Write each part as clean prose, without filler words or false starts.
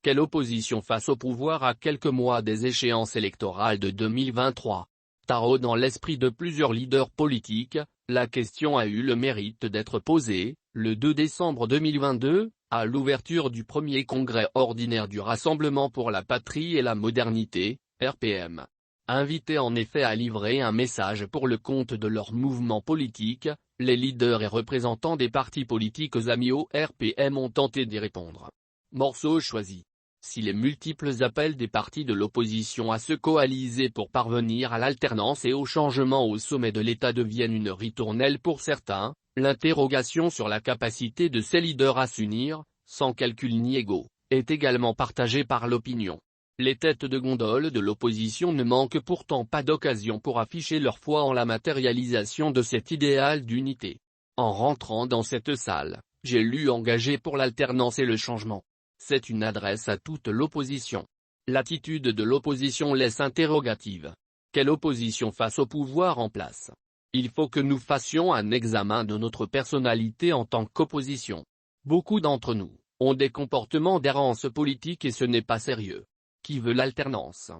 Quelle opposition face au pouvoir à quelques mois des échéances électorales de 2023? Tarot dans l'esprit de plusieurs leaders politiques, la question a eu le mérite d'être posée, le 2 décembre 2022, à l'ouverture du premier congrès ordinaire du Rassemblement pour la Patrie et la Modernité, RPM. Invités en effet à livrer un message pour le compte de leur mouvement politique, les leaders et représentants des partis politiques amis au RPM ont tenté d'y répondre. Morceau choisi. Si les multiples appels des partis de l'opposition à se coaliser pour parvenir à l'alternance et au changement au sommet de l'État deviennent une ritournelle pour certains, l'interrogation sur la capacité de ces leaders à s'unir, sans calcul ni ego, est également partagée par l'opinion. Les têtes de gondole de l'opposition ne manquent pourtant pas d'occasion pour afficher leur foi en la matérialisation de cet idéal d'unité. En rentrant dans cette salle, j'ai lu engagé pour l'alternance et le changement. C'est une adresse à toute l'opposition. L'attitude de l'opposition laisse interrogative. Quelle opposition face au pouvoir en place? Il faut que nous fassions un examen de notre personnalité en tant qu'opposition. Beaucoup d'entre nous ont des comportements d'errance politique et ce n'est pas sérieux. Qui veut l'alternance?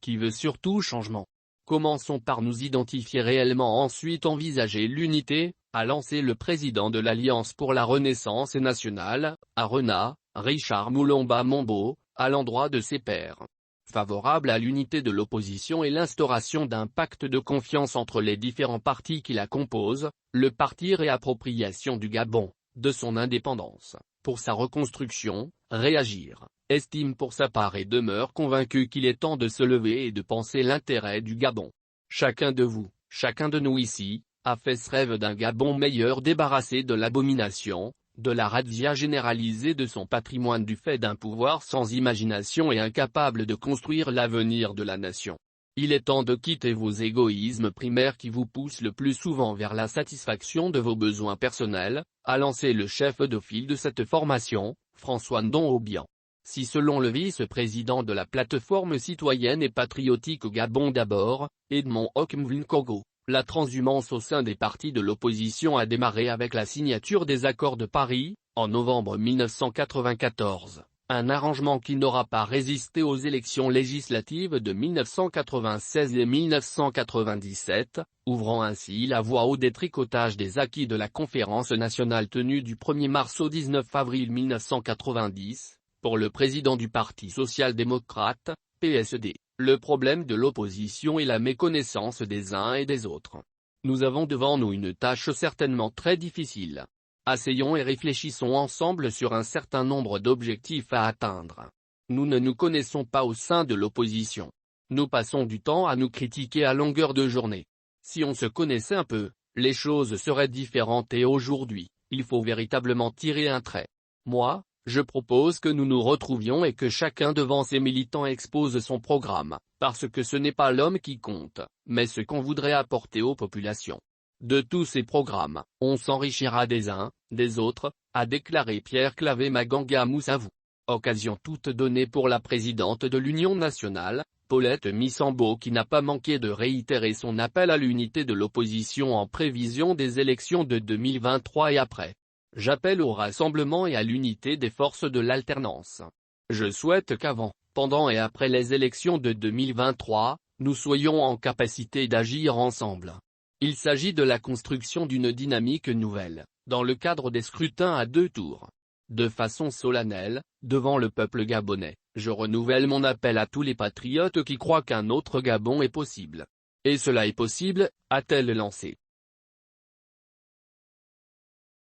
Qui veut surtout changement? Commençons par nous identifier réellement, ensuite envisager l'unité, a lancé le président de l'Alliance pour la Renaissance nationale, Arena, Richard Moulomba-Mombo, à l'endroit de ses pairs. Favorable à l'unité de l'opposition et l'instauration d'un pacte de confiance entre les différents partis qui la composent, le parti Réappropriation du Gabon, de son indépendance, pour sa reconstruction, Réagir, estime pour sa part et demeure convaincu qu'il est temps de se lever et de penser l'intérêt du Gabon. Chacun de vous, chacun de nous ici, a fait ce rêve d'un Gabon meilleur débarrassé de l'abomination, de la razzia généralisée de son patrimoine du fait d'un pouvoir sans imagination et incapable de construire l'avenir de la nation. Il est temps de quitter vos égoïsmes primaires qui vous poussent le plus souvent vers la satisfaction de vos besoins personnels, a lancé le chef de file de cette formation, François Ndon-Obiang. Si selon le vice-président de la plateforme citoyenne et patriotique Gabon d'abord, Edmond Okmvunkogo, la transhumance au sein des partis de l'opposition a démarré avec la signature des accords de Paris, en novembre 1994, un arrangement qui n'aura pas résisté aux élections législatives de 1996 et 1997, ouvrant ainsi la voie au détricotage des acquis de la conférence nationale tenue du 1er mars au 19 avril 1990, pour le président du Parti social-démocrate, PSD. Le problème de l'opposition est la méconnaissance des uns et des autres. Nous avons devant nous une tâche certainement très difficile. Asseyons et réfléchissons ensemble sur un certain nombre d'objectifs à atteindre. Nous ne nous connaissons pas au sein de l'opposition. Nous passons du temps à nous critiquer à longueur de journée. Si on se connaissait un peu, les choses seraient différentes et aujourd'hui, il faut véritablement tirer un trait. Moi, je propose que nous nous retrouvions et que chacun devant ses militants expose son programme, parce que ce n'est pas l'homme qui compte, mais ce qu'on voudrait apporter aux populations. De tous ces programmes, on s'enrichira des uns, des autres, a déclaré Pierre Claver Maganga Moussavou. Occasion toute donnée pour la présidente de l'Union nationale, Paulette Missambo qui n'a pas manqué de réitérer son appel à l'unité de l'opposition en prévision des élections de 2023 et après. J'appelle au rassemblement et à l'unité des forces de l'alternance. Je souhaite qu'avant, pendant et après les élections de 2023, nous soyons en capacité d'agir ensemble. Il s'agit de la construction d'une dynamique nouvelle, dans le cadre des scrutins à 2 tours. De façon solennelle, devant le peuple gabonais, je renouvelle mon appel à tous les patriotes qui croient qu'un autre Gabon est possible. Et cela est possible, a-t-elle lancé.